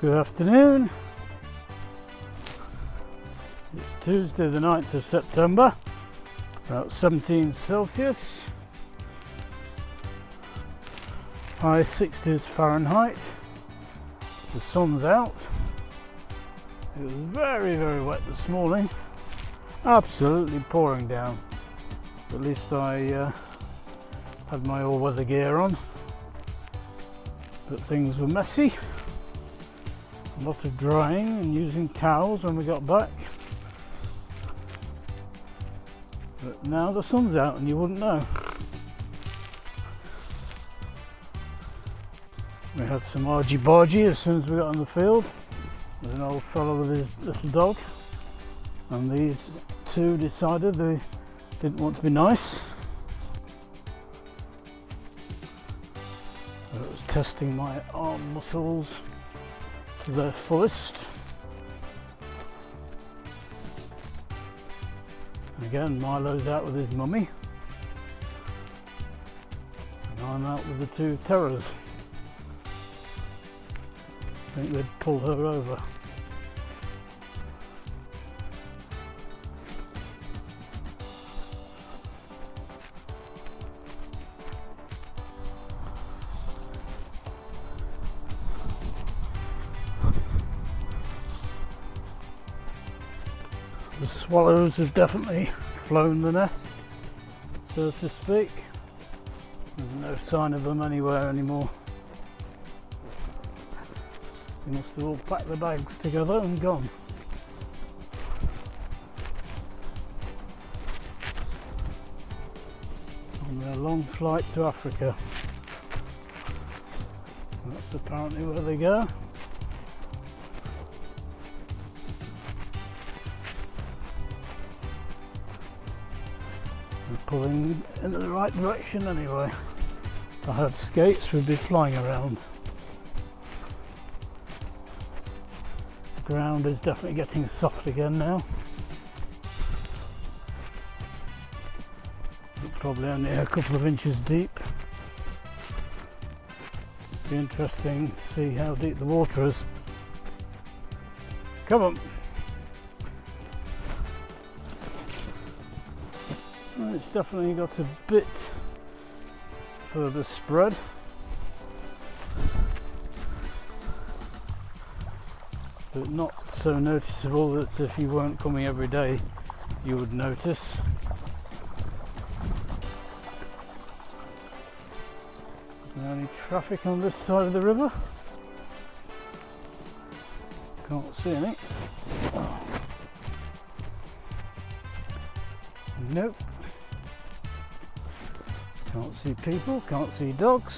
Good afternoon. It's Tuesday the 9th of September, about 17 Celsius, high 60s Fahrenheit. The sun's out. It was very wet this morning, absolutely pouring down. At least I had my all-weather gear on, but things were messy. A lot of drying and using towels when we got back. But now the sun's out and you wouldn't know. We had some argy-bargy as soon as we got on the field. There's an old fellow with his little dog, and these two decided they didn't want to be nice. I was testing my arm muscles to their fullest. And again, Milo's out with his mummy, and I'm out with the two Terriers. I think they'd pull her over. The swallows have definitely flown the nest, so to speak. There's no sign of them anywhere anymore. They must have all packed their bags together and gone. On their long flight to Africa. That's apparently where they go. They're pulling in the right direction anyway. If I had skates, we'd be flying around. The ground is definitely getting soft again now. Probably only a couple of inches deep. Be interesting to see how deep the water is. Come on. Well, it's definitely got a bit further spread. But not so noticeable that if you weren't coming every day you would notice. Is there any traffic on this side of the river? Can't see any. Oh. Nope. Can't see people, can't see dogs.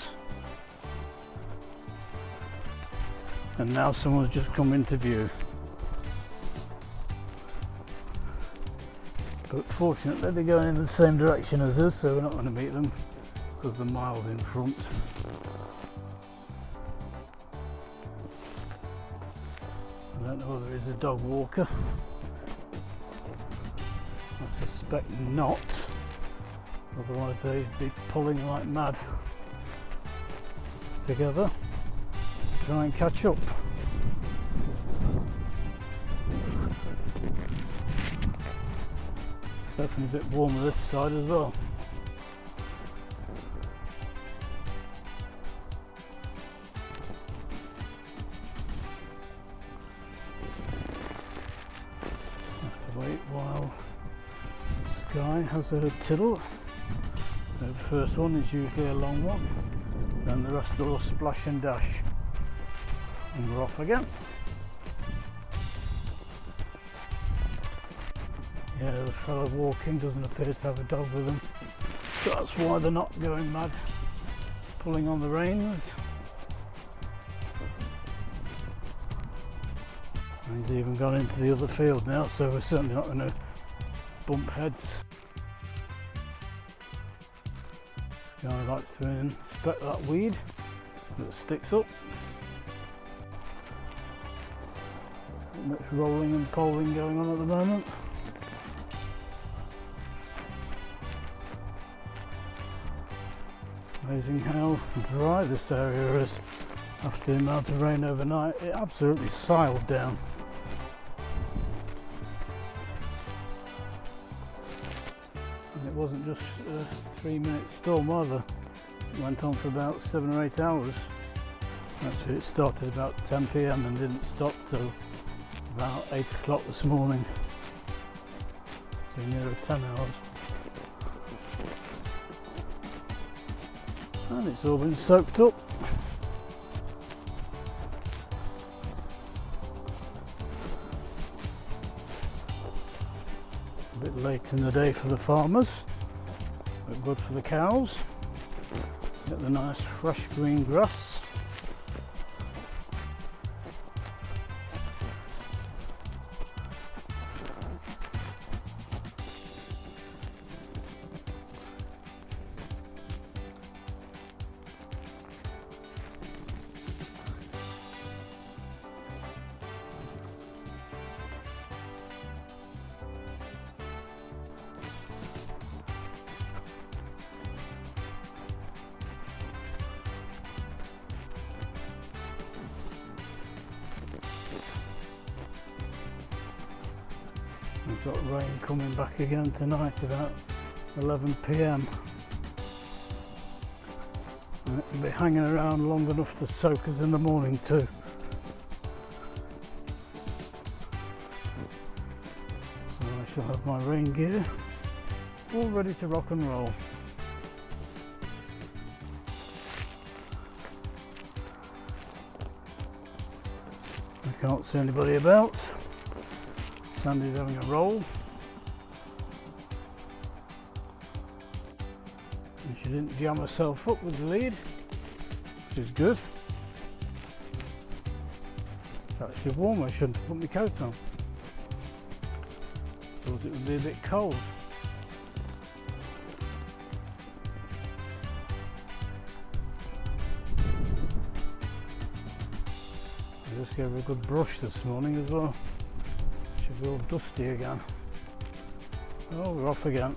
And now someone's just come into view. But fortunately they're going in the same direction as us, so we're not going to meet them because they're miles in front. I don't know whether he's a dog walker. I suspect not. Otherwise they'd be pulling like mad together to try and catch up. Definitely a bit warmer this side as well. Have to wait while the sky has a tiddle. So the first one is usually a long one, then the rest will splash and dash, and we're off again. Yeah, the fellow walking doesn't appear to have a dog with him, so that's why they're not going mad, pulling on the reins. And he's even gone into the other field now, so we're certainly not going to bump heads. This guy likes to inspect that weed that sticks up. Not much rolling and polling going on at the moment. Amazing how dry this area is. after the amount of rain overnight. It absolutely siled down. And it wasn't just a 3-minute storm either. It went on for about 7 or 8 hours. Actually, it started about 10 p.m. and didn't stop till about 8 o'clock this morning. So nearer 10 hours. And it's all been soaked up. A bit late in the day for the farmers, but good for the cows. Get the nice fresh green grass. We've got rain coming back again tonight about 11 p.m. and it'll be hanging around long enough to soak us in the morning too. So I shall have my rain gear all ready to rock and roll. I can't see anybody about. Sandy's having a roll. And she didn't jam herself up with the lead, which is good. It's actually warm, I shouldn't have put my coat on. Thought it would be a bit cold. I just gave her a good brush this morning as well. Should be all dusty again. Oh, we're off again.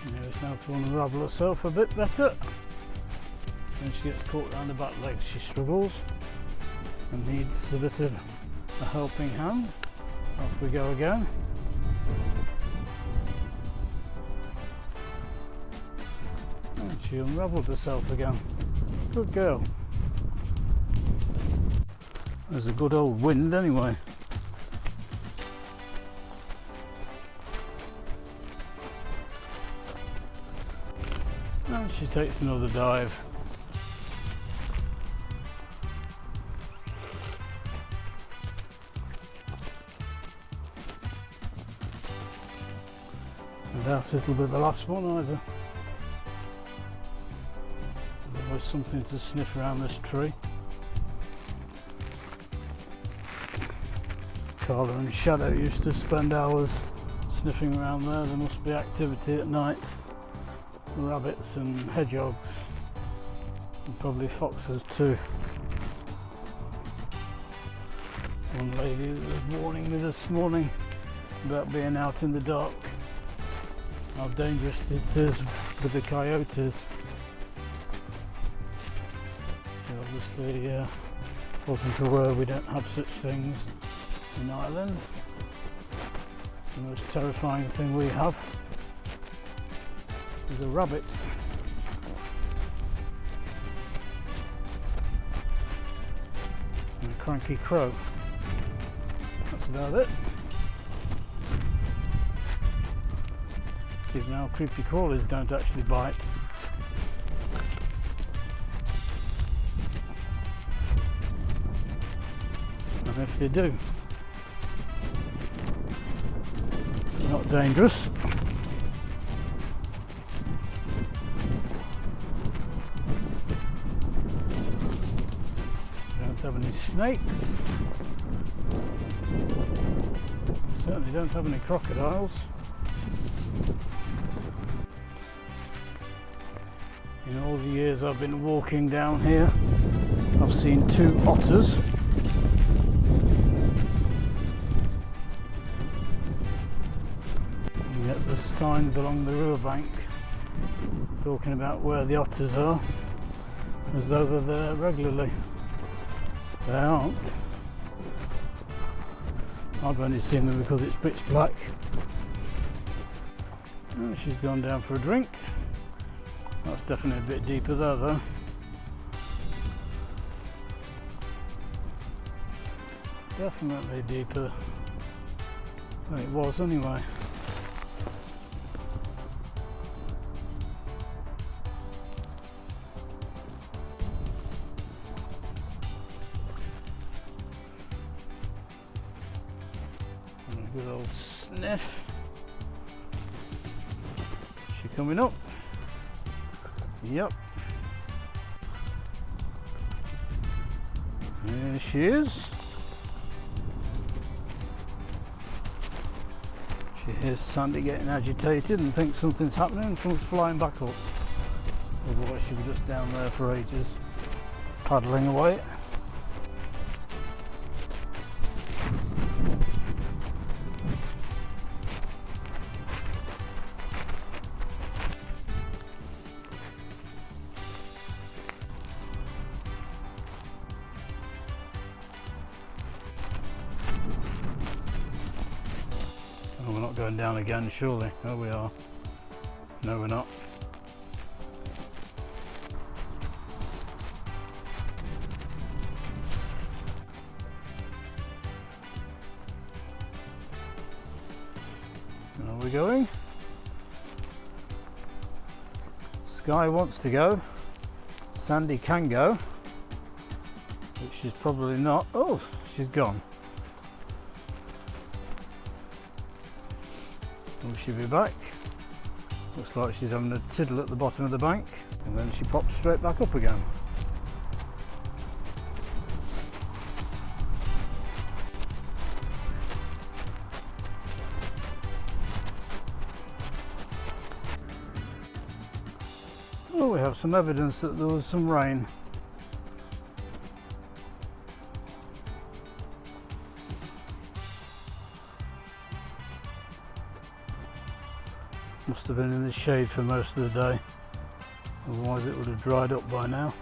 She knows how to unravel herself a bit better. When she gets caught around the back legs, she struggles and needs a bit of a helping hand. Off we go again. And she unravelled herself again. Good girl. There's a good old wind anyway. And she takes another dive. I doubt it'll be the last one either. There's always something to sniff around this tree. Carla and Shadow used to spend hours sniffing around there. There must be activity at night. Rabbits and hedgehogs, and probably foxes too. One lady was warning me this morning about being out in the dark, how dangerous it is with the coyotes. She obviously wasn't aware we don't have such things in Ireland. The most terrifying thing we have is a rabbit. And a cranky crow. That's about it. Even now creepy crawlies don't actually bite. And if they do, they're not dangerous. Don't have any snakes. Certainly don't have any crocodiles. In all the years I've been walking down here, I've seen 2 otters. there's signs along the riverbank talking about where the otters are, as though they're there regularly. They aren't. I've only seen them because it's pitch black. Oh, she's gone down for a drink. That's definitely a bit deeper there though. Definitely deeper than it was anyway. And a good old sniff. She coming up? Yep. There she is. She hears Sandy getting agitated and thinks something's happening and comes flying back up. Otherwise she'll be just down there for ages, paddling away. Oh, we're not going down again, surely. Oh, we are. No, we're not. Are we going? Sky wants to go. Sandy can go. But she's probably not. Oh, she's gone. Will she be back? Looks like she's having a tiddle at the bottom of the bank, and then she pops straight back up again. Oh, we have some evidence that there was some rain. Must have been in the shade for most of the day, otherwise it would have dried up by now.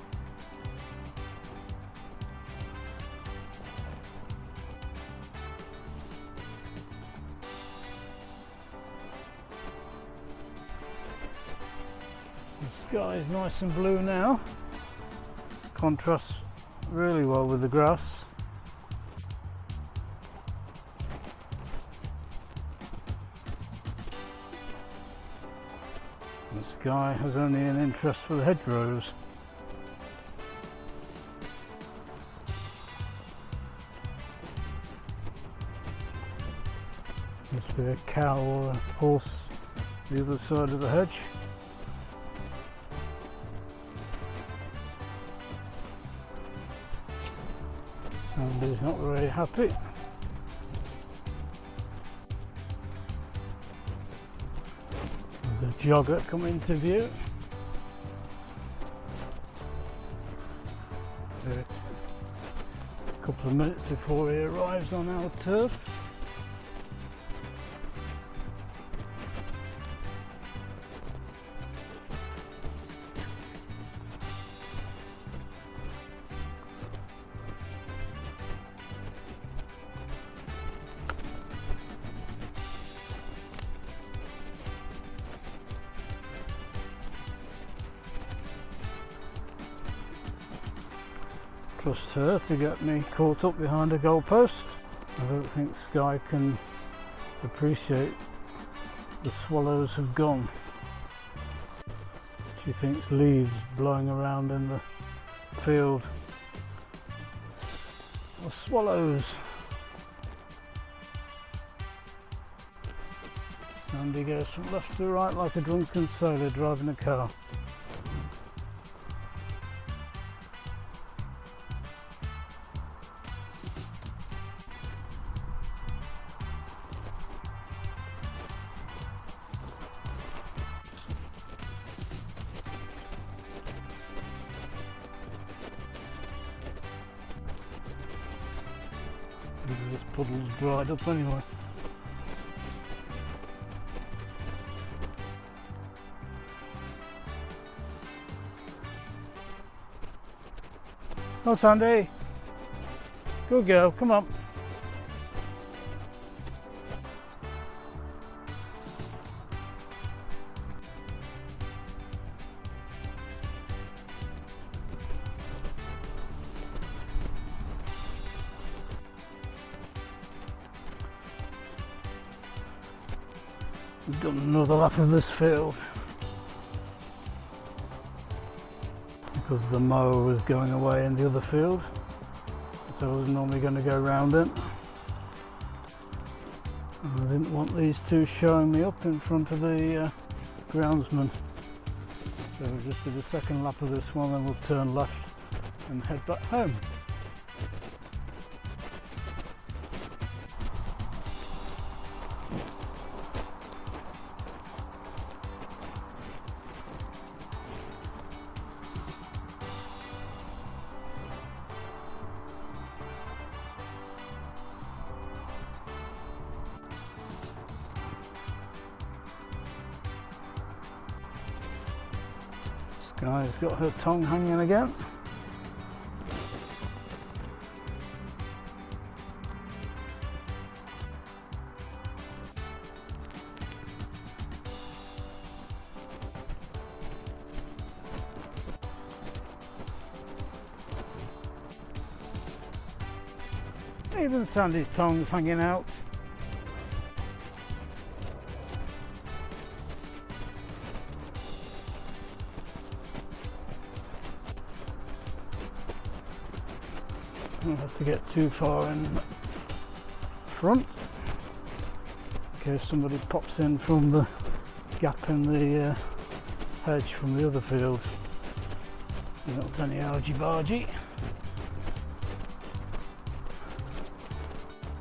The sky is nice and blue now, contrasts really well with the grass. The sky has only an interest for the hedgerows. Must be a cow or a horse the other side of the hedge. Sandy's not very happy. There's a jogger coming into view. A couple of minutes before he arrives on our turf. Trust her to get me caught up behind a goalpost. I don't think Sky can appreciate the swallows have gone. She thinks leaves blowing around in the field are swallows. Sandy goes from left to right like a drunken sailor driving a car. This puddle's dried up anyway. Oh, Sandy. Good girl, come on. We've done another lap of this field because the mower was going away in the other field, so I was normally going to go round it. And I didn't want these two showing me up in front of the groundsman, so we'll just do the second lap of this one and we'll turn left and head back home. Sky's got her tongue hanging again. Even Sandy's tongue's hanging out. I don't have to get too far in front in case somebody pops in from the gap in the hedge from the other field. Not any argy-bargy.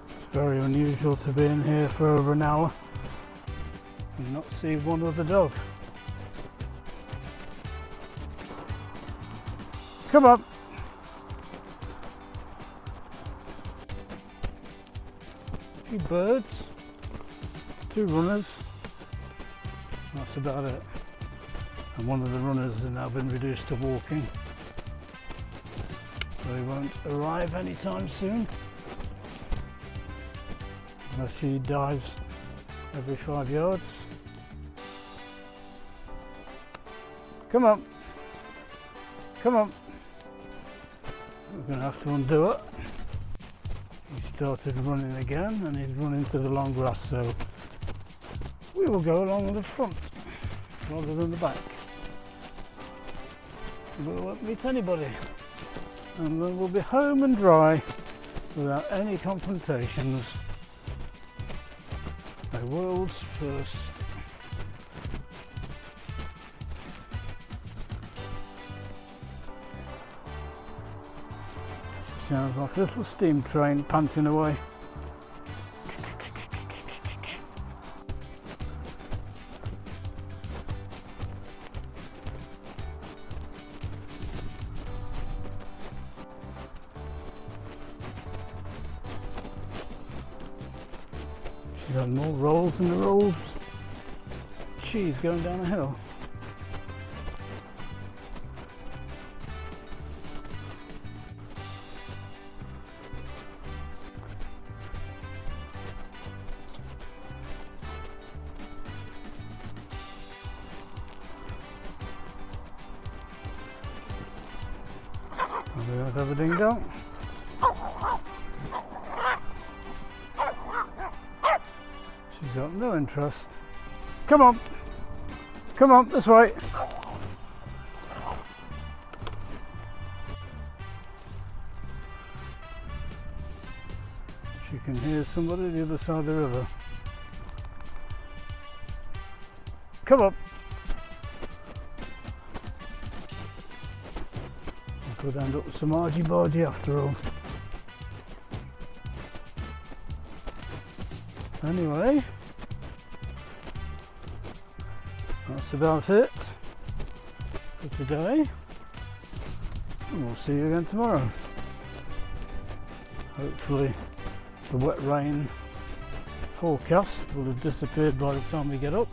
It's very unusual to be in here for over an hour and not see one other dog. Come on! Two birds, two runners, that's about it. And one of the runners has now been reduced to walking, so he won't arrive anytime soon unless she dives every 5 yards. Come on, come on. We're going to have to undo it. He started running again and he's run into the long grass, so we will go along the front rather than the back. We won't meet anybody and then we'll be home and dry without any confrontations. A world's first. Sounds like a little steam train panting away. She's had more rolls in the rolls. Cheese going down a hill. There's everything done. She's got no interest. Come on! Come on, this way! She can hear somebody the other side of the river. Come on! Could end up with some argy-bargy after all. Anyway, that's about it for today, and we'll see you again tomorrow. Hopefully the wet rain forecast will have disappeared by the time we get up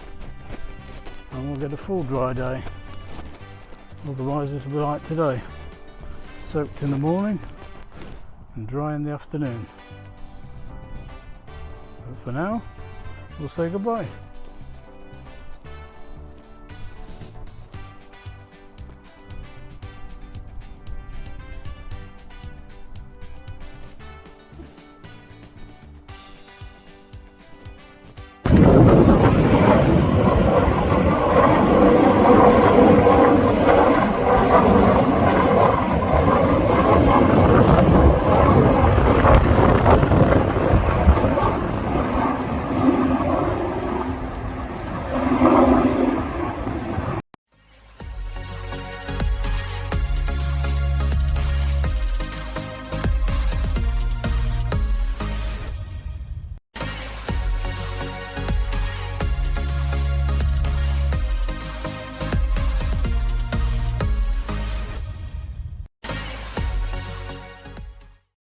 and we'll get a full dry day, otherwise it will be like today. soaked in the morning and dry in the afternoon. But for now, we'll say goodbye.